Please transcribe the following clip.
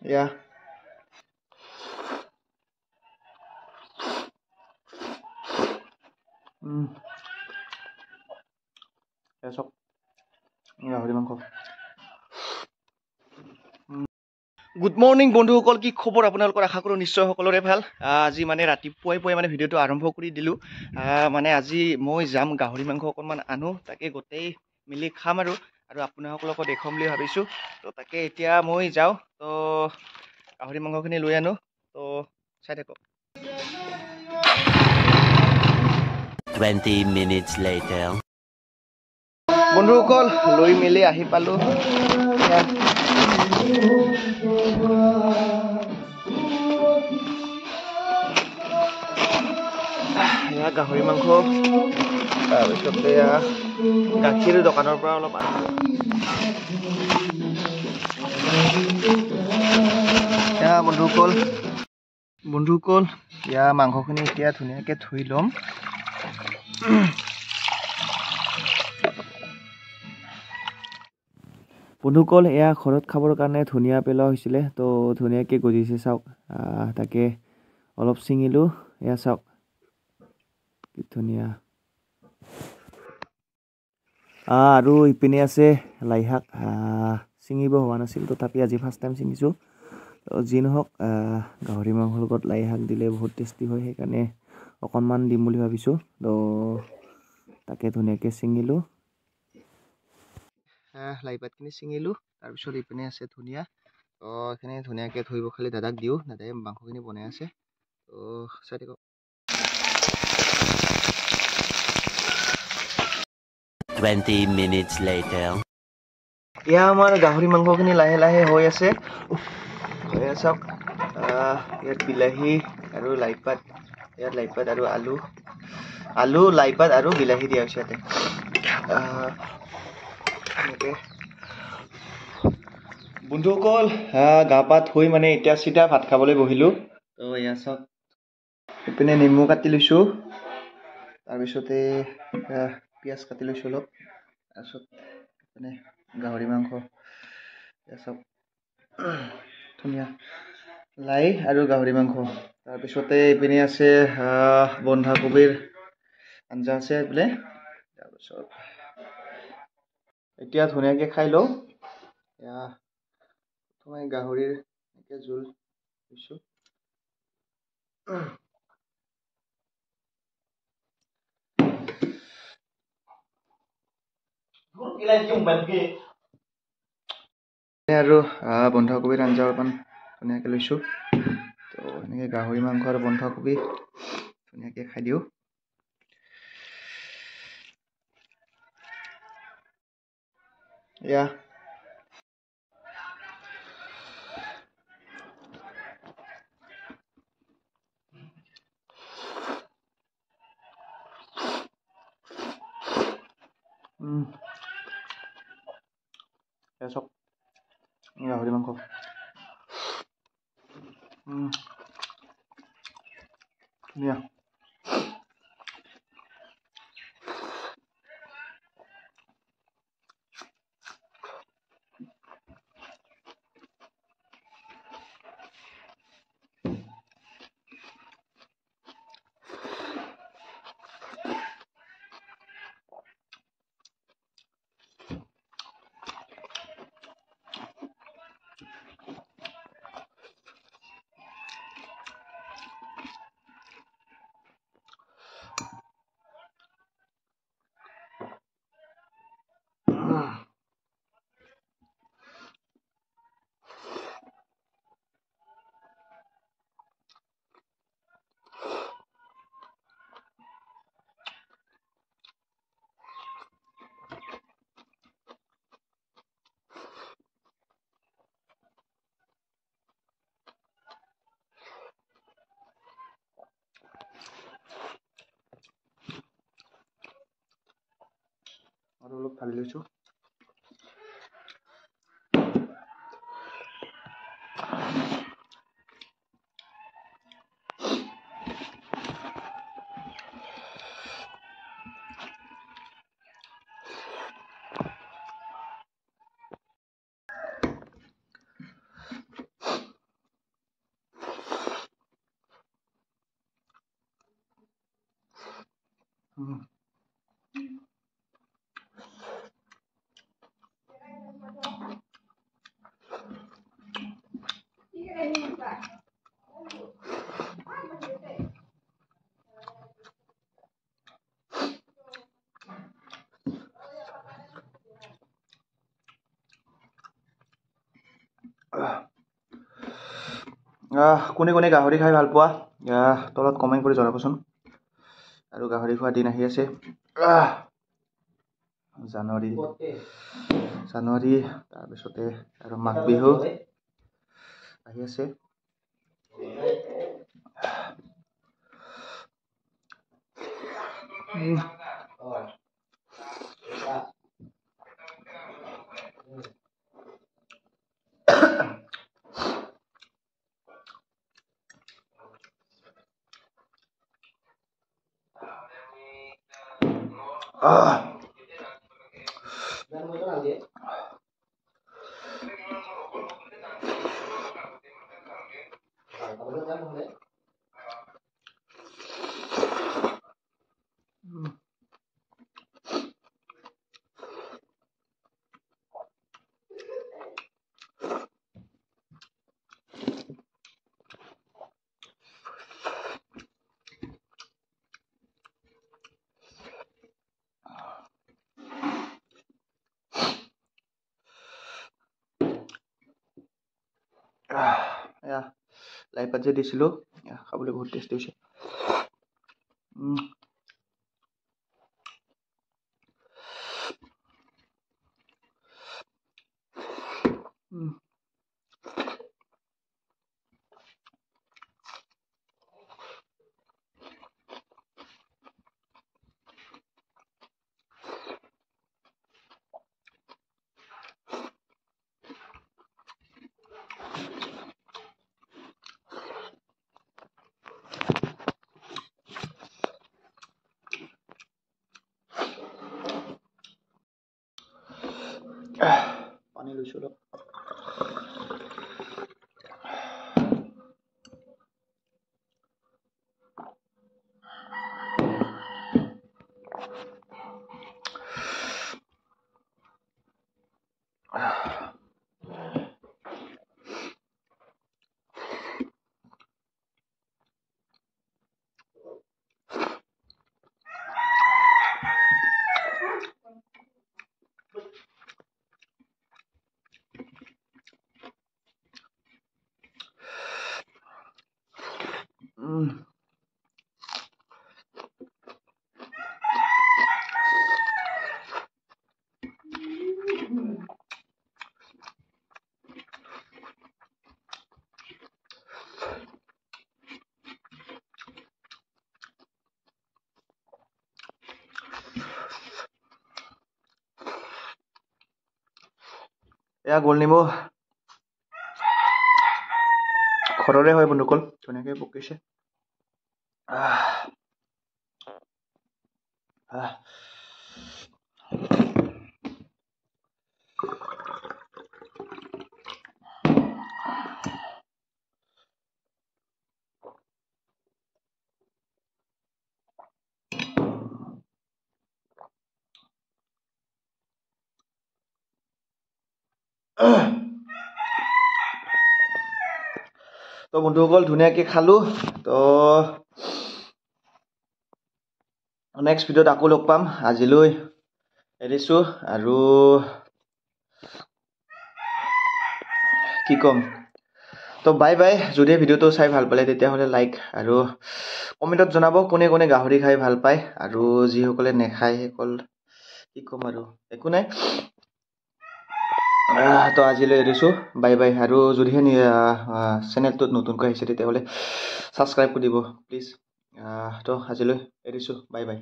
Yeah. চক গাহৰি মাংস। গুড মৰ্ণিং বন্ধুসকল, কি খবৰ আপোনালোকৰ? আশা কৰোঁ নিশ্চয় সকলোৰে ভাল। আজি মানে ৰাতিপুৱাই মানে ভিডিঅ'টো আৰম্ভ কৰি দিলোঁ। মানে আজি মই যাম গাহৰি মাংস অকণমান আনো, তাকে গোটেই মিলি খাম আৰু আপোনালোককো দেখুৱাম বুলি ভাবিছোঁ। তো তাকে এতিয়া মই যাওঁ, তো গাহৰি মাংসখিনি লৈ আনো, তো চাই থাকক। 20 minutes later. বন্ধুসকল লৈ মেলি আহি পালোঁ। এয়া গাহৰি মাংস, তাৰপিছতে এয়া গাখীৰ দোকানৰ পৰা অলপ এয়া বন্ধুসকল এয়া মাংসখিনি এতিয়া ধুনীয়াকৈ ধুই ল'ম। বন্ধুসকল এয়া ঘৰত খাবৰ কাৰণে ধনিয়া পেলোৱা হৈছিলে, তো ধুনীয়াকৈ গজিছে চাওক। তাকে অলপ ছিঙিলোঁ, এয়া চাওক কি ধুনীয়া। আৰু ইপিনে আছে লাই শাক, ছিঙিব হোৱা নাছিল, তথাপি আজি ফাৰ্ষ্ট টাইম ছিঙিছোঁ। যি নহওক, গাহৰি মাংসৰ লগত লাই শাক দিলে বহুত টেষ্টি হয়, সেইকাৰণে অকণমান দিম বুলি ভাবিছোঁ। তো তাকে ধুনীয়াকৈ ছিঙিলোঁ, লাই পাতখিনি ছিঙিলোঁ। তাৰপিছত ইপিনে আছে ধনিয়া, তো এইখিনি ধুনীয়াকৈ ধুই পখালি দাদাক দিওঁ, দাদাই মাংসখিনি বনাই আছে। তো চাই থাকক। 20 minutes later. এয়া আমাৰ গাহৰি মাংসখিনি লাহে লাহে হৈ আছে। চাওক, ইয়াত বিলাহী আৰু লাইপাত, ইয়াত লাইপাত আৰু আলু লাইপাত আৰু বিলাহী দিয়া হৈছে ইয়াতে। বন্ধুসকল গা পা ধুই মানে এতিয়া চিধা ভাত খাবলৈ বহিলোঁ। তো এয়া চাওক, ইপিনে নেমু কাটি লৈছোঁ, তাৰপিছতে পিঁয়াজ কাটি লৈছোঁ অলপ, তাৰপিছত মানে গাহৰি মাংস এয়া চাওক, ধুনীয়া লাই আৰু গাহৰি মাংস। তাৰপিছতে ইপিনে আছে বন্ধাকবিৰ আঞ্জা আছে বোলে। তাৰপিছত এতিয়া ধুনীয়াকৈ খাই লওঁ। এয়া প্ৰথমে গাহৰিৰ এনেকৈ জোল লৈছোঁ। আৰু বন্ধাকবিৰ আঞ্জা অকণমান ধুনীয়াকৈ লৈছোঁ। তো এনেকৈ গাহৰি মাংস আৰু বন্ধাকবি ধুনীয়াকৈ খাই দিওঁ। এয়া চব গাহৰি মাংস ধুনীয়া। আৰু অলপ ঢালি লৈছোঁ। কোনে কোনে গাহৰি খাই ভাল পোৱা তলত কমেণ্ট কৰি জনাবচোন আৰু গাহৰি খোৱা দিন আহি আছে জানুৱাৰী তাৰপিছতে আৰু মাঘ বিহু আহি আছে লাই পাত যে দিছিলোঁ খাবলৈ বহুত টেষ্টি হৈছে পানী লৈছোঁ অলপ এয়া গোল নেমু ঘৰৰে হয় বন্ধুসকল ধুনীয়াকৈ পকিছে তো বন্ধুসকল ধুনীয়াকৈ খালোঁ তো নেক্সট ভিডিঅ'ত আকৌ লগ পাম আজিলৈ এৰিছোঁ আৰু কি ক'ম তো বাই বাই যদি ভিডিঅ'টো চাই ভাল পালে তেতিয়াহ'লে লাইক আৰু কমেণ্টত জনাব কোনে কোনে গাহৰি খাই ভাল পায় আৰু যিসকলে নেখায় সেইসকল কি ক'ম আৰু একো নাই তো আজিলৈ এৰিছোঁ বাই বাই আৰু যদিহে চেনেলটোত নতুনকৈ আহিছে তেতিয়াহ'লে ছাবস্ক্ৰাইব কৰি দিব প্লিজ তো আজিলৈ এৰিছোঁ বাই বাই